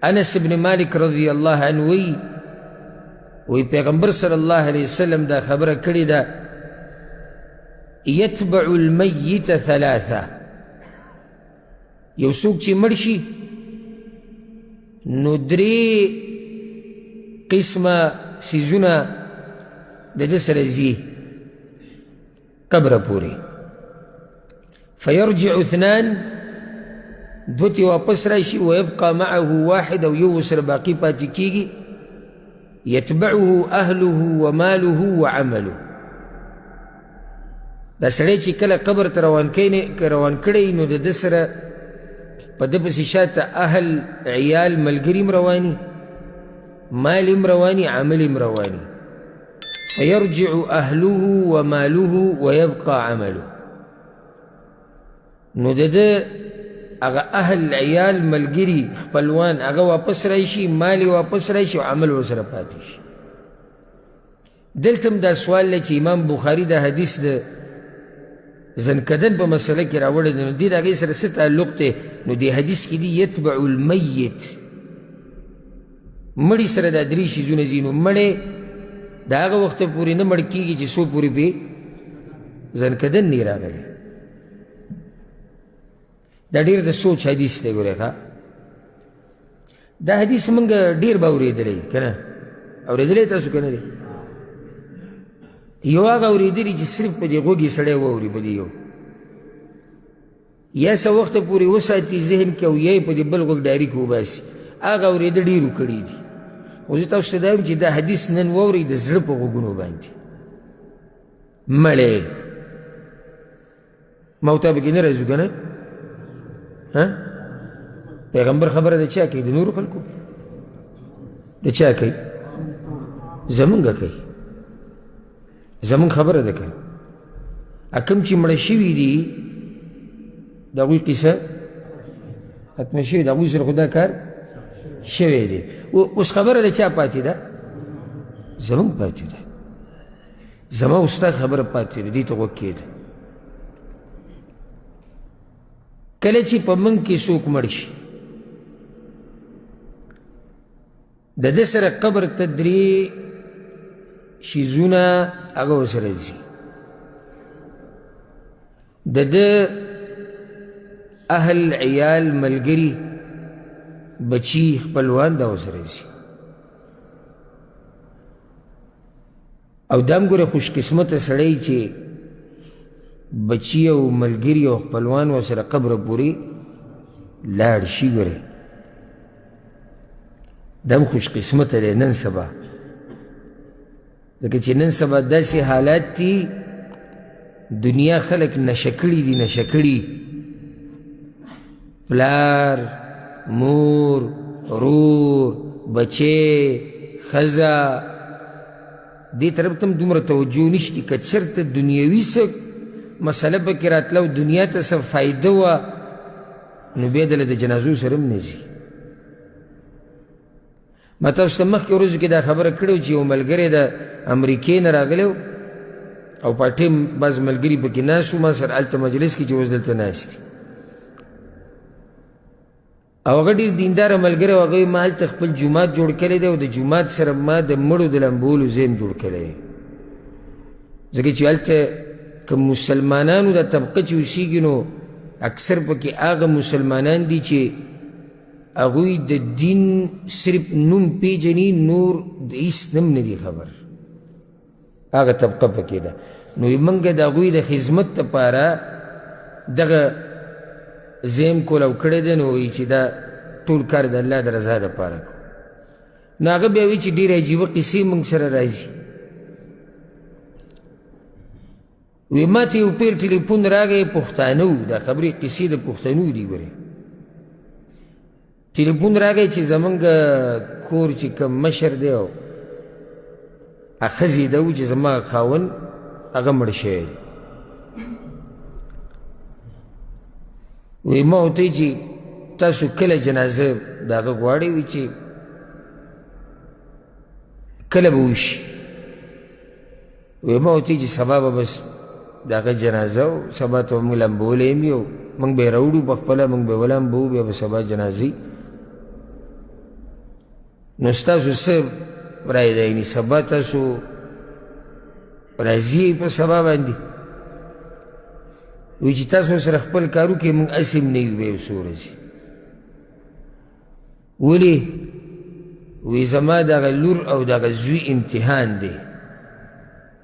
انس ابن مالک رضی اللہ عنہ وی پیغمبر صلی اللہ علیہ وسلم دا خبر کړی دا یتبع المیت ثلاثه یو څوک چې مړ شي نو درې قسمه څیزونه د ده سره ځي قبره پورې فیرجع اثنان دوتی واپس راشي ويبقى معه واحد او یو سره باقی پاتې کیږي یتبعه اهله وماله وعمله دا سړی چې کله قبر ته روان کړی نو د ده سره په ده پسې شاته اهل عیال ملګري م رواني مال م رواني عمل م رواني فيرجع اهله وماله ويبقى عمله نو د ده اغا اهل عیال ملګري خپلوان اغا واپس راشي مال واپس راشي او عمل ورسره پاتې شي دلته هم دا سوال دی چې امام بخاري دا حدیث د زنکدن په مسله کې راوړی دی نو دې د هغې سره څه تعلق دی نو دې حدیث کې دي یتبع المیت مړي سره دا درې شیزونه ځي نو مړی د هغه وخته پورې نه مړ کېږي چې څو پورې پې زنکدن نه راغلی دا ډېر د سوچ حدیث دی ګورې ښه دا حدیث موږ ډېر به اورېدلی که نه اورېدلی تاسو که نه دی یو هغه اورېدلي چې صرف په دې غوږ یې سړی واوري په دې یو یا څه وخته پورې وساتي ذهن کې او یا یې په دې بل غوږ ډایرک وباسي هغه اورېده ډېرو کړي دي خو زه تاسو ته دا وایم چې دا حدیث نن واورئ د زړه په غوږونو باندې مړی موتا پکې نه راځو که نه پیغمبر خبره د چا کوي د نورو خلکو د چا کوي زمونږه کوي زمونږ خبره ده که کوم چې مړه شوي دي د هغوی قصه ختمه شوې د هغوی سره خو دا کار شوی دی اوس خبره د چا پاتې ده زمونږ پاتې ده زما او ستا خبره پاتې ده دې ته غوږ کېده کله چې په موږ کې څوک مړ شي د ده سره قبر ته درې شیزونه هغه ورسره ځي د ده اهل عیال ملګري بچي خپلوان دا ورسره ځي او دا هم ګوره خوش قسمته سړی چې بچی او ملګري او خپلوان ورسره قبره پورې لاړ شي ګورې دا هم خوش قسمته دی نن سبا ځکه چې نن سبا داسې حالات دي دنیا خلک نشه کړي دي نشه کړي پلار مور رور بچې ښځه دې طرف ته هم دومره توجه نشتي که چېرته دنیوي څه مسله پکې راتله او دنیا ته څه فایده وه نو بیا دله د جنازو سره هم نه ځي ما تاسو ته مخکې ورځو کې دا خبره کړې وه چې یو ملګری د امریکې نه راغلی او پاټیم بعض ملګري پکې ناست وو ما سره هلته مجلس کې چې اوس دلته ناست دي او هغه ډېر دینداره ملګری و هغه ما هلته خپل جومات جوړ کړی دی او د جومات سره ما د مړو د لمبولو ځای هم جوړ کړی دی ځکه چې هلته که مسلمانانو دا طبقه چې اوسیږي نو اکثر پکې هغه مسلمانان دي چې هغوی د دین صرف نوم پیژني نور د هېڅ هم نه دي خبر هغه طبقه پکې ده نو موږ د هغوی د خدمت دپاره دغه زیم کولو کړی دی نو وایي چې دا ټول کار د الله د رضا دپاره کوو نو هغه بیا وایي چې ډېرې عجیبه قصې موږ سره راځي وی ما ته یو پیر ټلیفون راغی پښتانه وو دا خبرې قصې د پښتنو دي ګورې ټلیفون راغی چې زمونږ کور چې کوم مشر دی او ښځې ده و چې زما خاوند هغه مړ شوی دی وی ما ورته وایي چې تاسو کله جنازه د هغه غواړئ وي چې کله به وشي وی ما ورته وایي چې سبا به بس د هغه جنازه و سبا ته به موږ لمبولی یم موږ به یې راوړو پخپله، موږ به یې ولامبو، بیا به سبا جنازې. نو ستاسو څه رایې ده؟ یعنې سبا تاسو راځي په سبا باندې؟ وایي چې تاسو سره خپل کار وکړئ، موږ هسې هم نه یو، به یو څو ورځې. ولې؟ وایي زما دغه لور او دغه زوی امتحان دی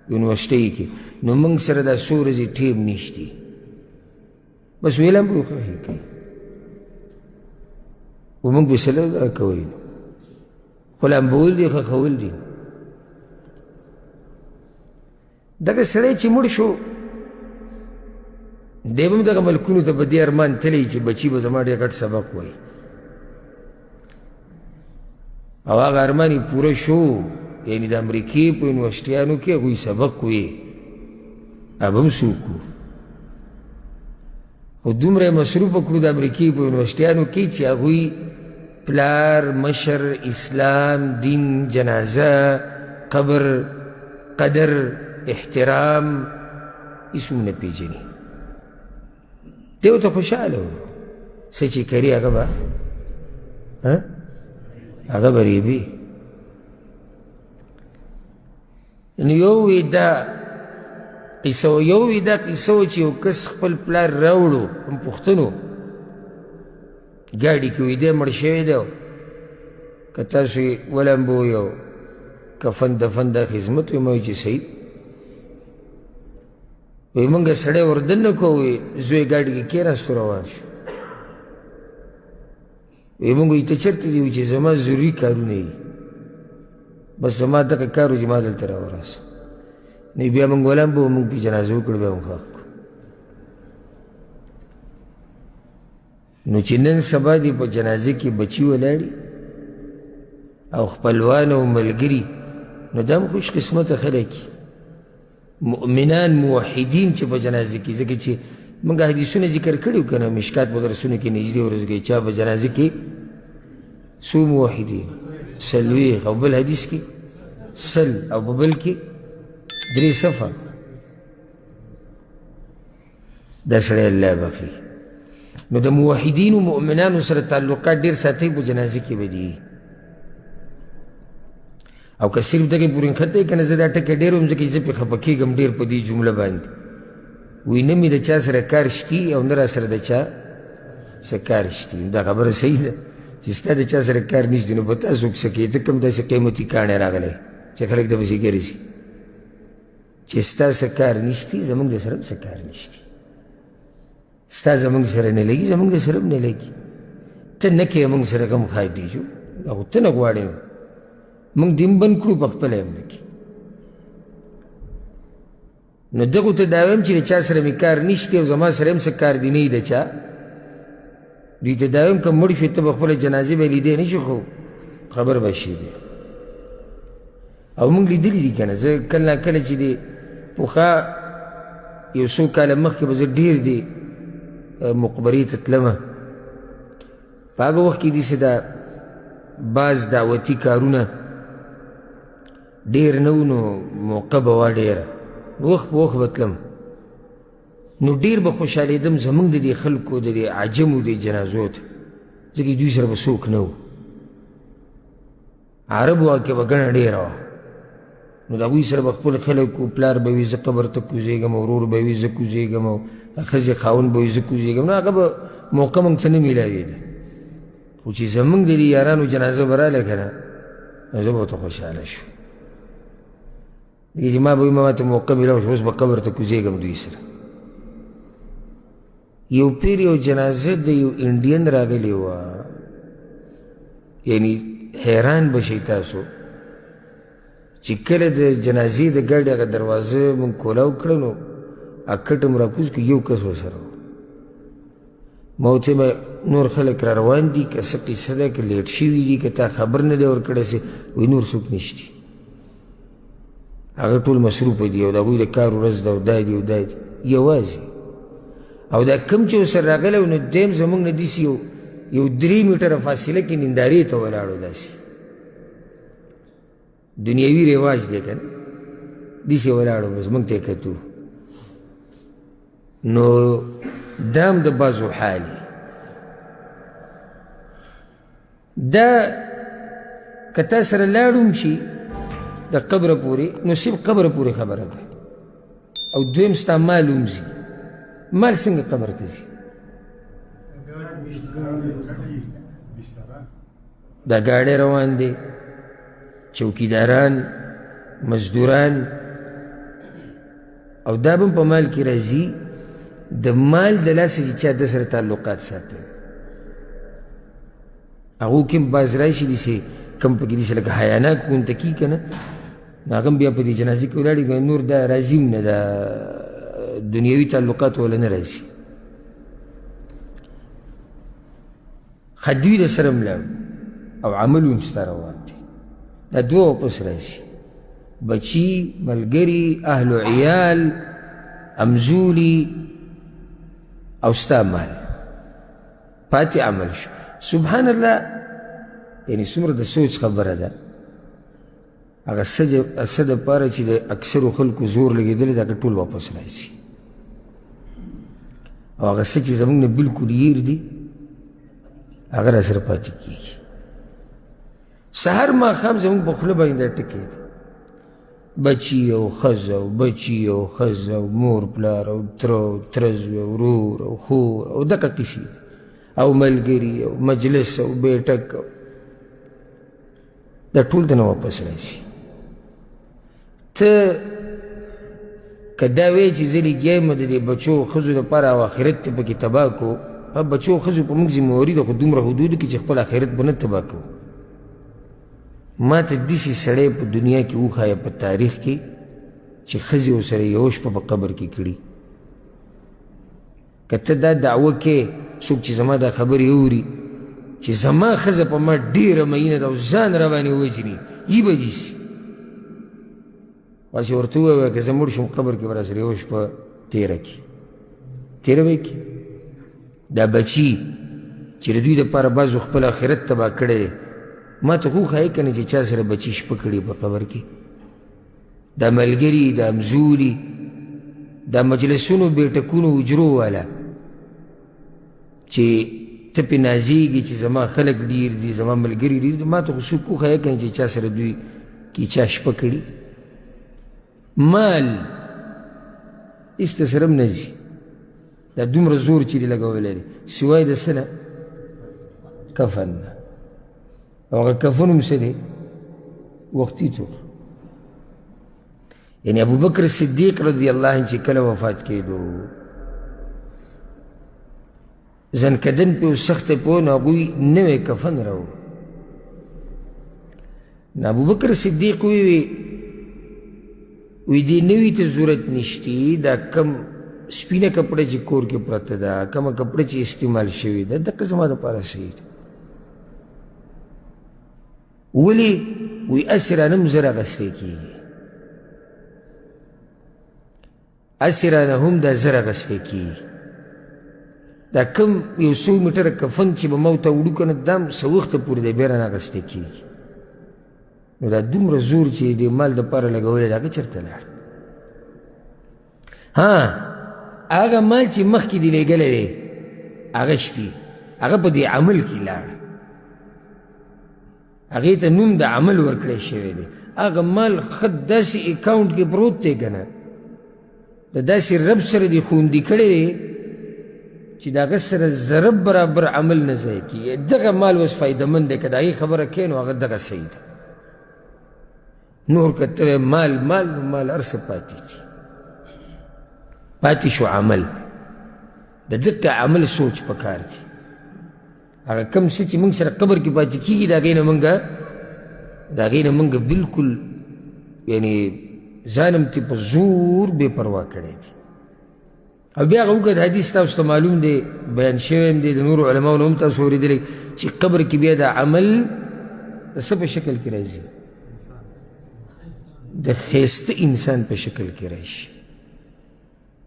یونیورسټۍ کې، نو موږ سره دا څو ورځې ټیم نشتی. بس ویلم به خوښې کوي، و موږ به سله دا کوئ، خو لامبول دي، ښخول دي. دغه سړی چې مړ شو، دی به هم دغه ملکونو ته په دې ارمان تللی چې بچي به زما ډېر غټ سبق وایي، او هغه ارمان یې پوره شو. یعنې د امریکې په یونیورسټیانو کې هغوی سبق وایي، اب هم څوک وو، خو دومره یې مصروفه کړو د امریکې په یونیورسټیانو کې چې هغوی پلار، مشر، اسلام، دین، جنازه، قبر، قدر، احترام هېڅ هم نه پېژني. دی ورته خوشحاله و، څه چې کري هغه به هغه به ریبي. نو یو وی دا قصه و، یو وی دا قصه و چې یو کس خپل پلار راوړو هم پوښتنو ګاډي کې، وی دی مړ شوی دی، که تاسو یې ولامبوئ او کفن دفن دا خدمت وي. ما وایي چې صحیح. وی موږ سړی وردننه کوو، وی زوی ګاډي کې کېناستو روان شو. وی موږ وایي ته چېرته ځې؟ وایي چې زما ضروري کارونه دي، بس زما دغه کار و چې ما دلته راورسه. نو بیا موږ ولامبو، موږ پې جنازه وکړو، بیا موږ ښخ کړو. نو چې نن سبا دې په جنازه کې بچي ولاړي او خپلوان او ملګري، نو دا هم خوش قسمته خلک مؤمنان موحدین چې په جنازه کې، ځکه چې موږ حدیثونه ذکر کړي وو که نه، مشکات په درسونو کې نږدې ورځو کې چا په جنازه کې څو موحدین، څلوېښت، او بل حدیث کې سل، او په بل کې 3 صفه. دا سړی الله بخي. نو د موحدینو مؤمنانو سره تعلقات ډېر ساتئ په جنازه کې به دي. او که صرف دغې پورې نښتی که نه، زه دا ټکی ډېر وم ځکه چې زه پرې خفه کېږم ډېر په دې جمله باندې. وایي نه مې د چا سره کار شتي او نه را سره د چا څه کار شتي. دا خبره صحیح ده چې ستا د چا سره کار نشتی، نو په تاسو څه کوې؟ ته کوم داسې قیمتي کاڼی راغلی چې خلک درپسې ګرځي چې ستا څه کار نشتی، زموږ د سره هم څه کار نشتی. ستا زموږ سره نه لګي، زموږ د سره هم نه لګي. ته نه کوې موږ سره غم خای دی جو، خو ته نه غواړې نو موږ دې بند کړو، په خپله هم نه کړي. نو دغو ته دا وایم چې د چا سره مې کار نشتی او زما سره هم څه کار دی نه وي د چا. دوی ته دا وایم که مړ شو ته به خپله جنازې به یې لیدی نه شو، خو خبر به شي بیا. او موږ لیدلي دي که نه، زه کله نا کله چې د پخوا یو څو کاله مخکې به زه ډېر د مقبرې ته تلمه، په هغه وخت کې داسې دا بعض دعوتي کارونه ډېر نه وو، نو موقع به وه ډېره، وخت په وخت به تلم. نو ډېر به خوشحالېدم زموږ د دې خلکو د دې عجمو د جنازو ته، ځکه دوی سره به څوک نه وو. عربو واقع به ګڼه ډېره وه، نو د هغوی سره به خپل خلک و، پلار به وي زه قبر ته کوزېږم، ورور به وي زه کوزېږم، او ښځې خاوند به وي زه کوزېږم. نو هغه به موقع موږ ته نه میلاوېده. خو چې زموږ د دې یارانو جنازه به راغله که نه، نو زه به ورته خوشحاله شو. چې ما به وي ما ته موقع میلاو شو، اوس به قبر ته کوزېږم دوی سره. یو پیر یو جنازه د یو انډین راغلی وه، یعنی حیران به شئ تاسو چې کله د جنازې د ګاډي هغه دروازه مونږ کولاو کړه، نو اکټ هم راکوز کړو، یو کس ورسره و. ما ورته نور خلک را روان دي، که څه قصه ده، که لیټ شوي دي، که تا خبر نه دی ورکړی سي؟ وایي نور څوک نشتي، هغه ټول مصروفه دي او د هغوی د کار ورځ ده او دا دي او دا دي یوازې. او دا کم چې ورسره راغلی و، نو دیم زموږ نه داسې یو 3 میټره فاصله کې نندارې ته ولاړو. داسې دنیاوي رواج دی که نه، داسې ولاړو، بس موږ ته یې کتو. نو دا هم د بعضو حالي دا که تا سره لاړم شي د قبره پورې نو صرف قبره پورې خبره ده او دویم ستا مال ومځي مال څنګه قبر ته ځي دا ګاډی روان دی چوکیداران مزدوران او دا به په مال کې راځي د مال د لاسه چې چا د سره تعلقات ساتل هغو کې هم بعض راشي داسې کم پکې داسې لکه حیاناک غونته کي که نه نو هغه هم بیا په دې جنازې کې ولاړې که نور دا راځي هم نه دا دنیوي تعلقات وله نه راځي خدوی د سره هم لاړو او عمل هم ستا روان دی دا دوه واپس راځي بچی ملګري اهل و عیال امزولي او ستا مال پاتې عمل شو سبحان الله یعنی څومره د سوچ خبره ده هغه څه دپاره چې د اکثرو خلکو زور لګېدلی دا که ټول واپس راځي او هغه څه چې زموږ نه بلکل هیر دي هغه را سره پاتې کېږي سهار ماښام زموږ په خوله باندې دا ټکې دي بچي او ښځه او بچي او ښځه او مور پلار او تره او ترزوی او ورور او خور او دغه کیسې دي او ملګري او مجلس او بیټک دا ټول دنه واپس راځي ته که دا وایې چې زه لګیا یم د دې بچو او ښځو دپاره او آخرت ته پکې تباه کړو بچو او ښځو په موږ ذمهواري ده خو دومره حدودو کې چې خپل آخرت به نه تباه کوو ما ته داسې سړی په دنیا کې وښایه په تاریخ کې چې ښځې ورسره یوه شپه په قبر کې کړي که ته دا دعوه کې څوک چې زما دا خبرې اوري چې زما ښځه په ما ډېره مینه ده او ځان راباندې وجني یي به دې سي واسې ورته ووایه که زه مړ شم قبر کې به راسره یوه شپه تېره کړي تېره به یې کړي دا بچي چې د دوی دپاره بعضو خپل آخرت تباه کړی دی ما ته خو ښایي که نه چې چا سره بچي شپه کړي په قبر کې دا ملګري دا امزولي دا مجلسونو بیټکونو اجرو والا چې ته پې نازېږي چې زما خلک ډېر دي زما ملګري ډېر دي ما ته خو څوک وښایه که نه چې چا سره دوی کې چا شپه کړي مال هېڅ ته سره هم نه ځي دا دومره زور چې دې لګولی دی سوای د څه نه کفن نه او هغه کفن هم څه دی وختي طور یعنی ابوبکر صدیق رضی الله عنه چې کله وفات کېدو زنکدن پې و سخته پې و نو هغوی نوی کفن راوړو نو ابوبکر صدیق وی دې نوي ته ضرورت نشتی دا کم سپینه کپړه چې کور کې پرته ده کومه کپړه چې استعمال شوې ده دغه زما دپاره صحیح ده ولې وی اسې رانه هم زر اخیستی کېږي اسې رانه هم دا زر اخیستی کېږي دا کم یو څو میټره کفن چې به ما ورته وړو که نه دا هم څه وخته پورې دی بیا رانه اخیستی کېږي نو دا دومره زور چې د مال دپاره لګولی دی هغه چېرته لاړ هغه مال چې مخکې دې لېږلی دی هغه شتي هغه په دې عمل کې لاړ هغې ته نوم د عمل ورکړی شوی دی هغه مال ښه داسې اکاونټ کې پروت دی که نه د داسې رب سره دې خوندي کړی دی چې د هغه سره ضرب برابر عمل نه ضایع کېږي دغه مال اوس فایدهمند دی که د هغې خبره کوې نو هغه دغه صحیح ده نور که ته مال مال نو مال هر څه پاتې دي پاتې شو عمل د دقه عمل سوچ پکار دی هغه کم څه چې موږ سره قبر کې پاتې کېږي د هغې نه موږ بلکل یعنې ځان هم ترې په زور بې پروا کړی دی او بیا هغه اوږد حدیث تاسو ته معلوم دی بیان شوی هم دی د نورو علماو نه هم تاسو اورېدلی چې قبر کې بیا د عمل د څه په شکل کې راځي د ښایسته انسان په شکل کې راشي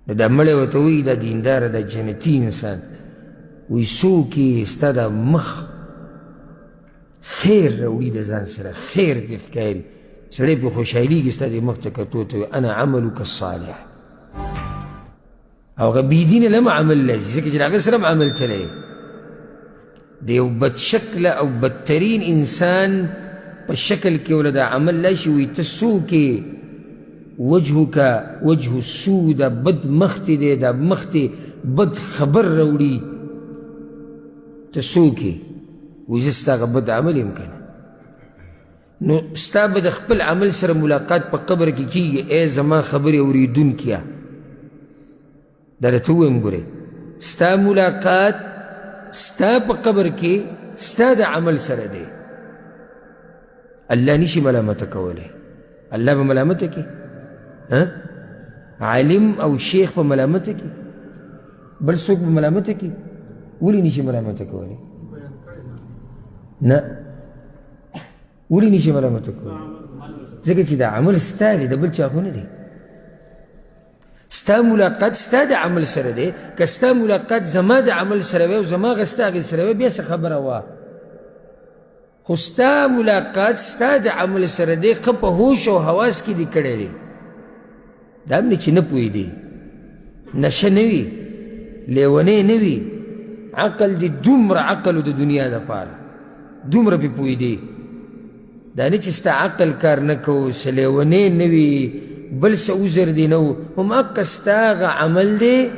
نو دا مړی ورته وایي دا دینداره دا جنتي انسان وی څوک یې ستا دا مخ خیر راوړي د ځان سره خیر دې ښکاري سړی پې خوشحالېږي ستا دې مخ ته کتو ته انا عملک الصالح او هغه بېدینه لم عمل لځي ځکه چې د هغه سره هم عمل تللی د یو بدشکله او بدترین انسان په شکل کې وله دا عمل راشي وایي ته څوک یې وجهک وجه السوء دا بد مخ دې دی دا مخ دې بد خبر راوړي ته څوک یې وایي زه ستا هغه بد عمل یم که نه نو ستا به د خپل عمل سره ملاقات په قبر کې کېږي ای زما خبرې اورېدونکیه دا درته ووایم ګورې ستا ملاقات ستا په قبر کې ستا د عمل سره دی الله نشي ملامته کولی الله به ملامته کړي عالم او شیخ په ملامته کړي بل څوک به ملامته کړي ولې نشي ملامته کولی نه ولې نشي ملامته کولی ځکه چې دا عمل ستا دی د بل چا خو نه دی ستا ملاقات ستا د عمل سره دی که ستا ملاقات زما د عمل سره وی او زما هغه ستا هغې سره وی بیا څه خبره وه خو ستا ملاقات ستا د عمل سره دی ښه په هوش او حواس کې دې کړی دی دا هم نه چې نه پوهېدې نشه نه وي لیونی نه وي عقل دې دومره عقل و د دنیا دپاره دومره پې پوهېدې دا نه چې ستا عقل کار نه کوو څه لیونی نه وي بل څه عذر دې نه و هماغه ستا هغه عمل دی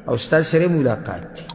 او ستا سره ملاقات دی